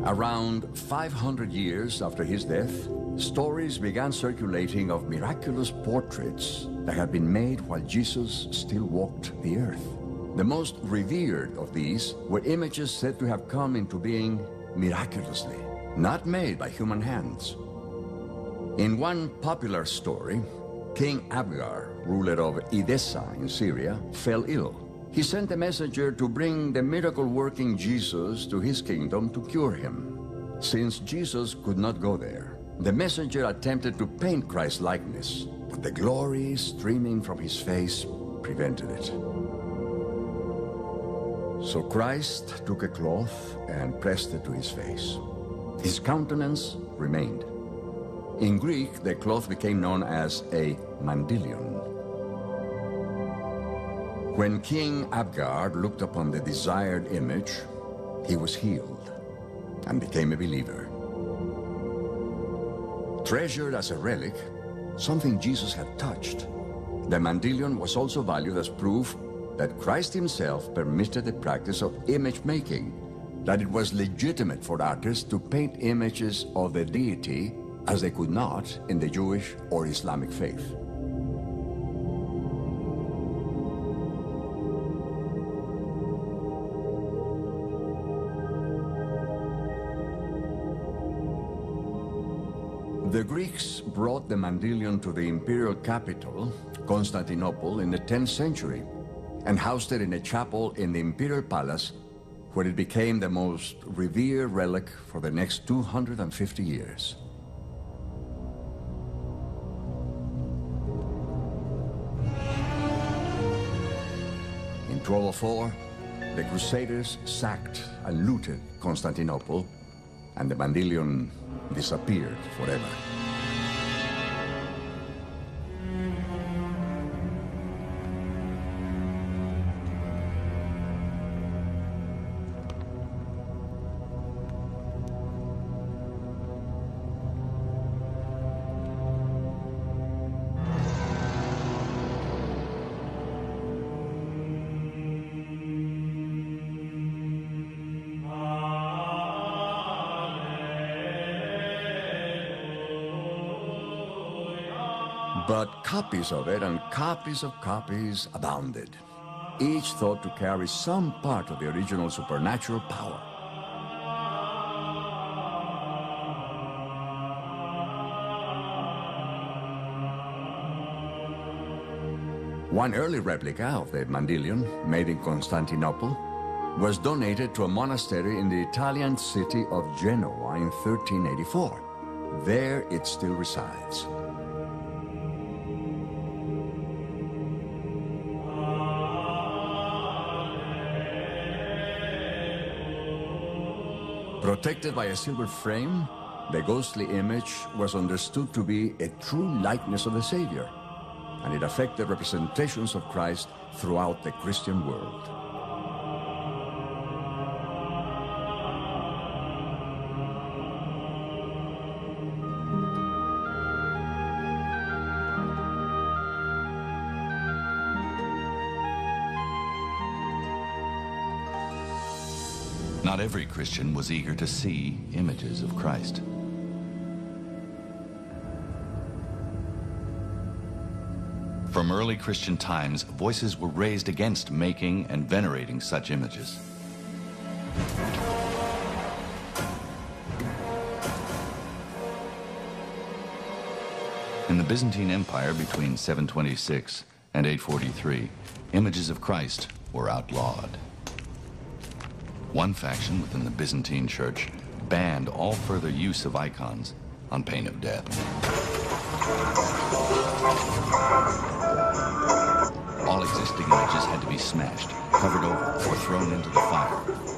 Around 500 years after his death, stories began circulating of miraculous portraits that had been made while Jesus still walked the earth. The most revered of these were images said to have come into being miraculously, not made by human hands. In one popular story, King Abgar, ruler of Edessa in Syria, fell ill. He sent a messenger to bring the miracle-working Jesus to his kingdom to cure him. Since Jesus could not go there, the messenger attempted to paint Christ's likeness, but the glory streaming from his face prevented it. So Christ took a cloth and pressed it to his face. His countenance remained. In Greek, the cloth became known as a mandylion. When King Abgar looked upon the desired image, he was healed and became a believer. Treasured as a relic, something Jesus had touched, the mandylion was also valued as proof that Christ himself permitted the practice of image making, that it was legitimate for artists to paint images of the deity as they could not in the Jewish or Islamic faith. The Greeks brought the mandylion to the imperial capital, Constantinople, in the 10th century, and housed it in a chapel in the imperial palace, where it became the most revered relic for the next 250 years. In 1204, the Crusaders sacked and looted Constantinople, and the mandylion disappeared forever. But copies of it and copies of copies abounded, each thought to carry some part of the original supernatural power. One early replica of the mandylion, made in Constantinople, was donated to a monastery in the Italian city of Genoa in 1384. There it still resides. Protected by a silver frame, the ghostly image was understood to be a true likeness of the Savior, and it affected representations of Christ throughout the Christian world. Not every Christian was eager to see images of Christ. From early Christian times, voices were raised against making and venerating such images. In the Byzantine Empire between 726 and 843, images of Christ were outlawed. One faction within the Byzantine Church banned all further use of icons on pain of death. All existing images had to be smashed, covered over, or thrown into the fire.